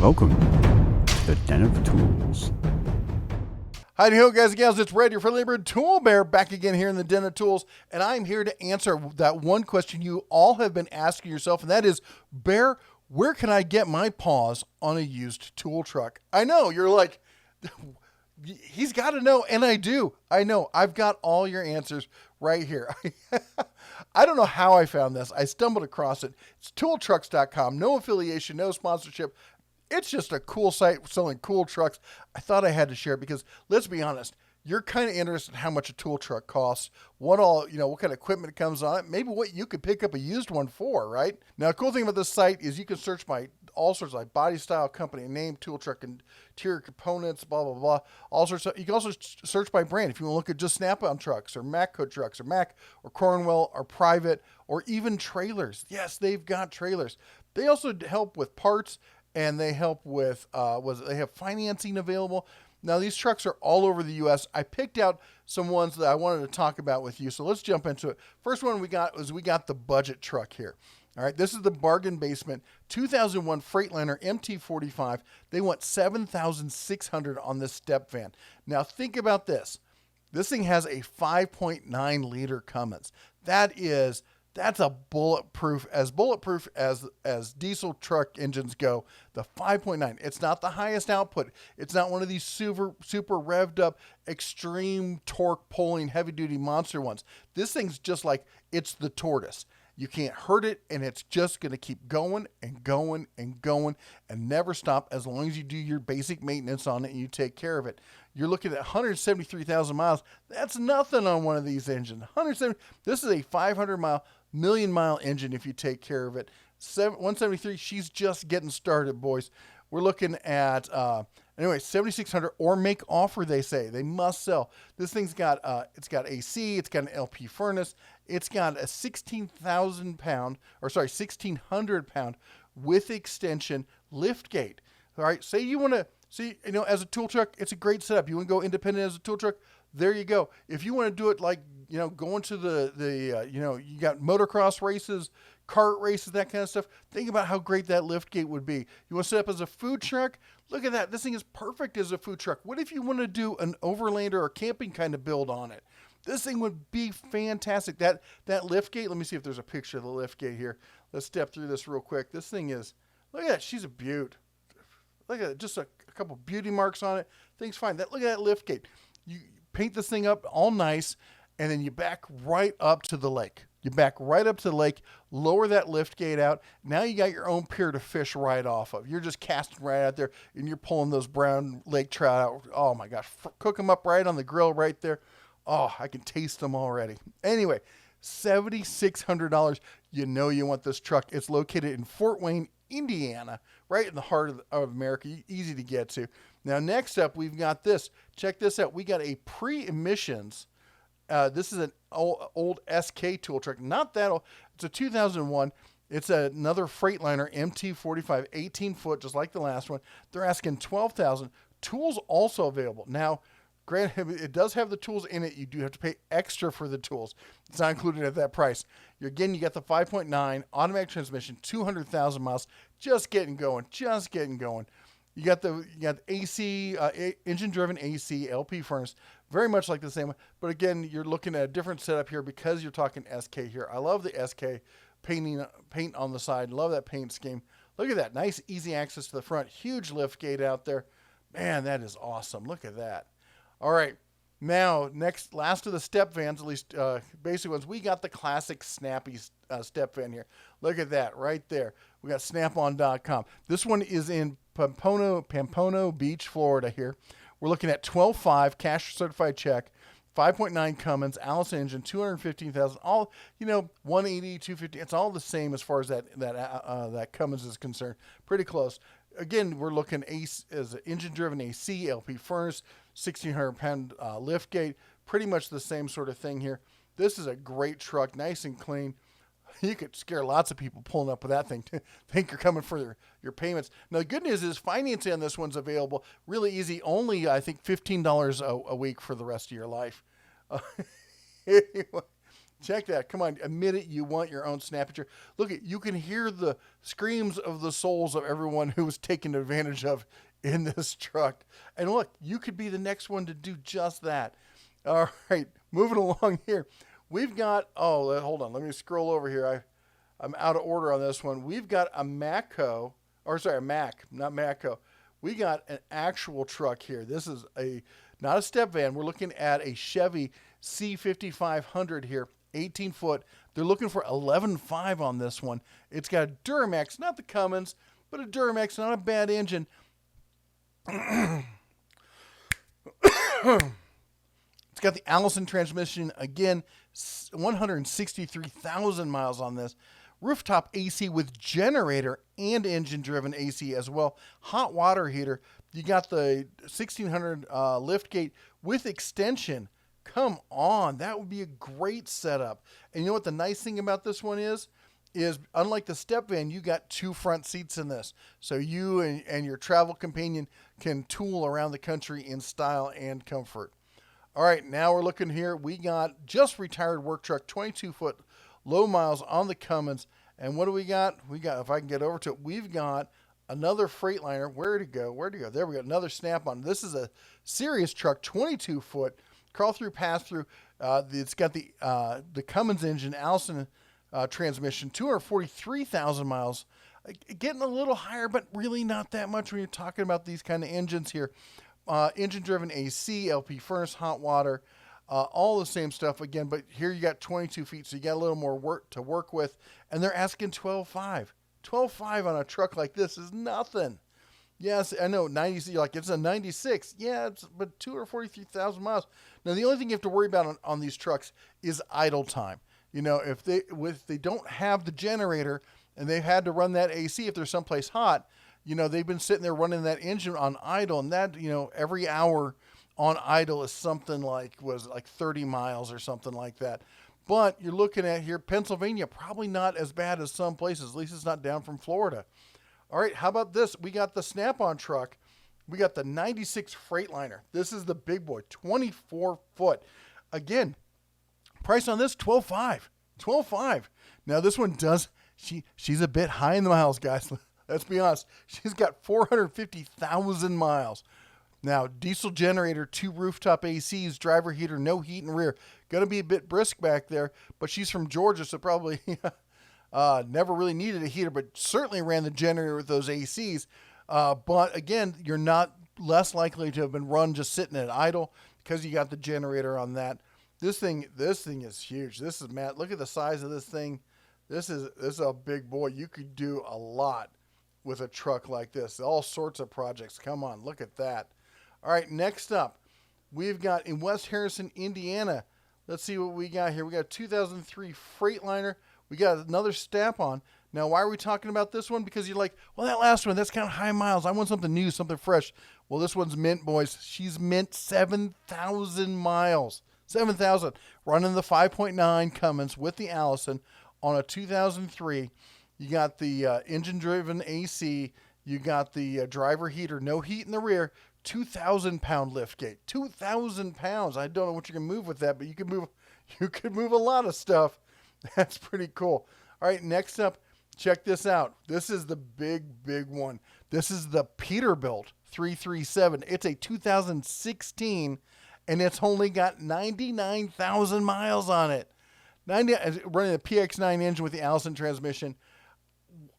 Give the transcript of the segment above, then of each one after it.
Welcome to the Den of Tools. Howdy ho, guys and gals, it's Red, your friendly neighborhood tool bear, back again here in the Den of Tools, and I'm here to answer that one question you all have been asking yourself, and that is, Bear, where can I get my paws on a used tool truck? I know, you're like, he's got to know, and I do. I know, I've got all your answers right here. I don't know how I found this. I stumbled across it. It's tooltrucks.com, no affiliation, no sponsorship. It's just a cool site selling cool trucks. I thought I had to share it because, let's be honest, you're kind of interested in how much a tool truck costs, what kind of equipment comes on it, maybe what you could pick up a used one for, right? Now, the cool thing about this site is you can search by all sorts of body style, company name, tool truck interior components, blah, blah, blah, all sorts of. You can also search by brand if you want to look at just SnapOn trucks or Matco trucks or Mack or Cornwell or Private or even trailers. Yes, they've got trailers. They also help with parts. And they help with, they have financing available. Now, these trucks are all over the U.S. I picked out some ones that I wanted to talk about with you. So let's jump into it. First one we got the budget truck here. All right, this is the Bargain Basement 2001 Freightliner MT45. They want $7,600 on this step van. Now, think about this. This thing has a 5.9 liter Cummins. That's a bulletproof as diesel truck engines go. The 5.9, it's not the highest output. It's not one of these super revved up, extreme torque pulling heavy duty monster ones. This thing's just like, it's the tortoise. You can't hurt it, and it's just going to keep going and going and going and never stop as long as you do your basic maintenance on it and you take care of it. You're looking at 173,000 miles. That's nothing on one of these engines. This is a 500 million mile engine if you take care of it. 173, she's just getting started, boys. We're looking at, 7,600 or make offer, they say. They must sell. This thing's got, it's got AC, it's got an LP furnace, it's got a 1,600 pound with extension lift gate. All right, say you want to, as a tool truck, it's a great setup. You want to go independent as a tool truck, there you go. If you want to do it like, going to you got motocross races, kart races, that kind of stuff, think about how great that lift gate would be. You want to set up as a food truck? Look at that. This thing is perfect as a food truck. What if you want to do an overlander or camping kind of build on it? This thing would be fantastic. That lift gate, let me see if there's a picture of the lift gate here. Let's step through this real quick. This thing is, look at that. She's a beaut. Look at it. Just a couple beauty marks on it. Thing's fine. Look at that lift gate. You paint this thing up all nice, and then you back right up to the lake. Lower that lift gate out. Now you got your own pier to fish right off of. You're just casting right out there, and you're pulling those brown lake trout out. Oh, my gosh. Cook them up right on the grill right there. Oh, I can taste them already. Anyway, $7,600. You know you want this truck. It's located in Fort Wayne, Indiana, right in the heart of America. Easy to get to. Now, next up, we've got this. Check this out. We got a pre-emissions. This is an old SK tool truck. Not that old. It's a 2001. It's another Freightliner MT45, 18 foot, just like the last one. They're asking $12,000. Tools also available. Now, granted, it does have the tools in it. You do have to pay extra for the tools. It's not included at that price. You got the 5.9 automatic transmission, 200,000 miles, just getting going. You got the AC, engine-driven AC, LP furnace, very much like the same one. But again, you're looking at a different setup here because you're talking SK here. I love the SK paint on the side. Love that paint scheme. Look at that. Nice, easy access to the front. Huge lift gate out there. Man, that is awesome. Look at that. All right. Now, last of the step vans, at least basic ones, we got the classic snappy step van here. Look at that right there. We got SnapOn.com. This one is in Pampano Beach, Florida here. We're looking at 12.5 cash certified check, 5.9 Cummins, Allison engine, 215,000, all, 180, 250. It's all the same as far as that Cummins is concerned. Pretty close. Again, we're looking as an engine-driven AC, LP furnace, 1,600 pound lift gate. Pretty much the same sort of thing here. This is a great truck, nice and clean. You could scare lots of people pulling up with that thing. Think you're coming for your payments. Now, the good news is financing on this one's available. Really easy. Only, I think, $15 a week for the rest of your life. Anyway, Check that. Come on, admit it. You want your own snap picture. Look, you can hear the screams of the souls of everyone who was taken advantage of in this truck. And look, you could be the next one to do just that. All right, moving along here. We've got, hold on. Let me scroll over here. I'm out of order on this one. We've got a Mac, not Matco. We got an actual truck here. This is not a step van. We're looking at a Chevy C5500 here, 18 foot. They're looking for 11.5 on this one. It's got a Duramax, not the Cummins, but a Duramax, not a bad engine. It's got the Allison transmission, again, 163,000 miles on this. Rooftop AC with generator and engine-driven AC as well. Hot water heater. You got the 1600 lift gate with extension. Come on, that would be a great setup. And you know what the nice thing about this one is unlike the step van, you got 2 front seats in this. So you and your travel companion can tool around the country in style and comfort. All right, now we're looking here. We got just retired work truck, 22-foot, low miles on the Cummins. And what do we got? If I can get over to it, we've got another Freightliner. Where'd it go? There we go. Another Snap-on. This is a serious truck, 22-foot, crawl-through, pass-through. It's got the Cummins engine, Allison transmission, 243,000 miles. Getting a little higher, but really not that much when you're talking about these kind of engines here. Engine-driven AC, LP furnace, hot water, all the same stuff again. But here you got 22 feet, so you got a little more work to work with. And they're asking 12.5. 12.5 on a truck like this is nothing. Yes, I know, 90. You're like, it's a 96. Yeah, but 243,000 miles. Now, the only thing you have to worry about on these trucks is idle time. You know, if they don't have the generator and they've had to run that AC if they're someplace hot, you know, they've been sitting there running that engine on idle, and that, you know, every hour on idle is something like 30 miles or something like that. But you're looking at here, Pennsylvania, probably not as bad as some places. At least it's not down from Florida. All right, how about this? We got the Snap-on truck. We got the 96 Freightliner. This is the big boy, 24 foot. Again, price on this, 12.5. 12.5. Now this one she's a bit high in the miles, guys. Let's be honest. She's got 450,000 miles. Now, diesel generator, 2 rooftop ACs, driver heater, no heat and rear. Going to be a bit brisk back there, but she's from Georgia, so probably never really needed a heater, but certainly ran the generator with those ACs. But again, you're not less likely to have been run just sitting at idle because you got the generator on that. This thing is huge. This is, Matt, look at the size of this thing. This is a big boy. You could do a lot with a truck like this. All sorts of projects. Come on, look at that. All right, next up, we've got in West Harrison, Indiana. Let's see what we got here. We got a 2003 Freightliner. We got another Snap-on. Now, why are we talking about this one? Because you're like, well, that last one, that's kind of high miles. I want something new, something fresh. Well, this one's mint, boys. She's mint 7,000 miles. 7,000. Running the 5.9 Cummins with the Allison on a 2003. You got the engine-driven AC. You got the driver heater, no heat in the rear. 2,000-pound lift gate. 2,000 pounds. I don't know what you can move with that, but you could move a lot of stuff. That's pretty cool. All right, next up, check this out. This is the big one. This is the Peterbilt 337. It's a 2016, and it's only got 99,000 miles on it. Running a PX9 engine with the Allison transmission.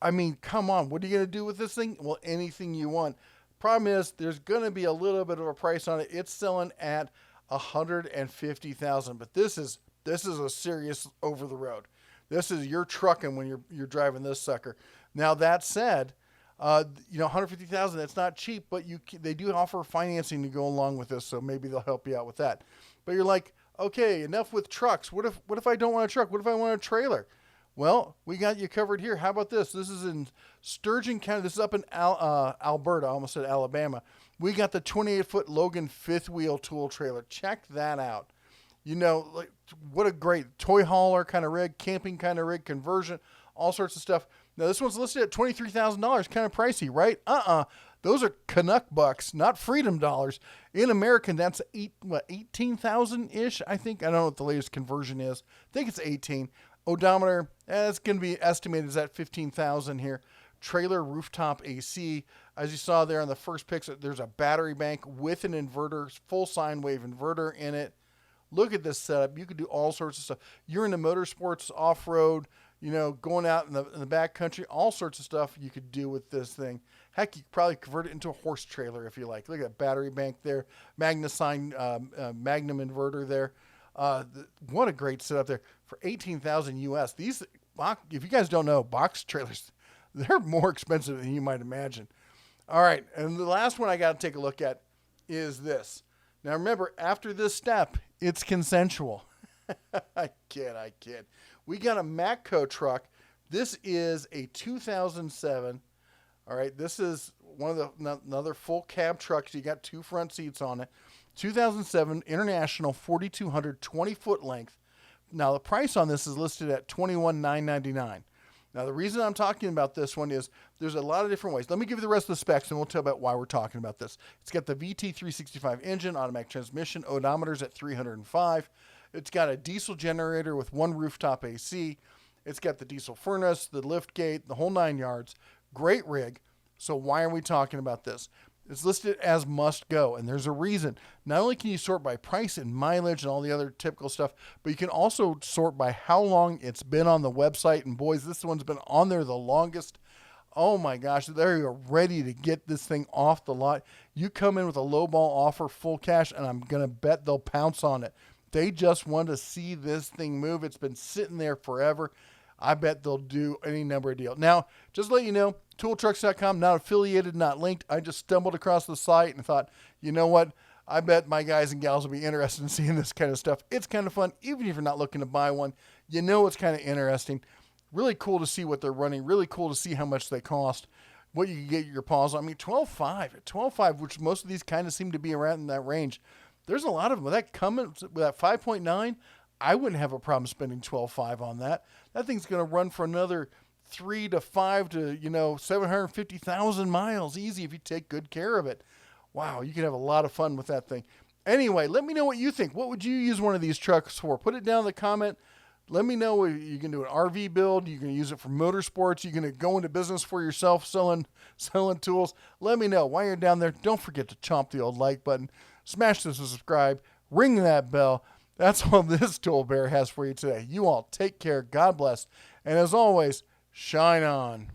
I mean, come on. What are you going to do with this thing? Well, anything you want. Problem is, there's going to be a little bit of a price on it. It's selling at $150,000, but this is a serious over the road. This is you're trucking when you're driving this sucker. Now that said, $150,000, that's not cheap, but they do offer financing to go along with this, so maybe they'll help you out with that. But you're like, okay, enough with trucks. What if I don't want a truck? What if I want a trailer? Well, we got you covered here. How about this? This is in Sturgeon County. This is up in Alberta. I almost said Alabama. We got the 28-foot Logan fifth wheel tool trailer. Check that out. You know, like, what a great toy hauler kind of rig, camping kind of rig, conversion, all sorts of stuff. Now, this one's listed at $23,000. Kind of pricey, right? The Those are Canuck bucks, not freedom dollars. In American, that's 18,000-ish, I think. I don't know what the latest conversion is. I think it's 18. Odometer, it's going to be estimated as at 15,000 here. Trailer rooftop AC. As you saw there on the first pics, there's a battery bank with an inverter, full sine wave inverter in it. Look at this setup. You could do all sorts of stuff. You're into motorsports, off-road, going out in the back country, all sorts of stuff you could do with this thing. Heck, you could probably convert it into a horse trailer if you like. Look at that battery bank there. Magnum inverter there. What a great setup there. For $18,000 US. These, if you guys don't know, box trailers, they're more expensive than you might imagine. All right, and the last one I got to take a look at is this. Now remember, after this step, it's consensual. I kid. We got a Matco truck. This is a 2007. All right, this is another full cab truck. So you got 2 front seats on it. 2007 International 4200 20-foot length. Now the price on this is listed at $21,999. Now, the reason I'm talking about this one is there's a lot of different ways. Let me give you the rest of the specs, and we'll tell about why we're talking about this. It's got the VT365 engine, automatic transmission, odometer's at 305. It's got a diesel generator with 1 rooftop AC. It's got the diesel furnace, the lift gate, the whole 9 yards. Great rig. So why are we talking about this? It's listed as must go, and there's a reason. Not only can you sort by price and mileage and all the other typical stuff, but you can also sort by how long it's been on the website. And boys, this one's been on there the longest. Oh my gosh, they're ready to get this thing off the lot. You come in with a lowball offer, full cash, and I'm going to bet they'll pounce on it. They just want to see this thing move. It's been sitting there forever. I bet they'll do any number of deals. Now, just to let you know, tooltrucks.com, not affiliated, not linked. I just stumbled across the site and thought, you know what? I bet my guys and gals will be interested in seeing this kind of stuff. It's kind of fun. Even if you're not looking to buy one, it's kind of interesting. Really cool to see what they're running. Really cool to see how much they cost, what you can get your paws on. I mean, 12.5 at 12.5, which most of these kind of seem to be around in that range. There's a lot of them. With that 5.9, I wouldn't have a problem spending 12.5 on that. That thing's going to run for another 3 to 5 to 750,000 miles easy if you take good care of it. Wow, you can have a lot of fun with that thing. Anyway, let me know what you think. What would you use one of these trucks for? Put it down in the comment. Let me know. You can do an RV build. You can use it for motorsports. You're going to go into business for yourself selling tools. Let me know. While you're down there, don't forget to chomp the old like button. Smash the subscribe. Ring that bell. That's all this Tool Bear has for you today. You all take care. God bless. And as always, shine on.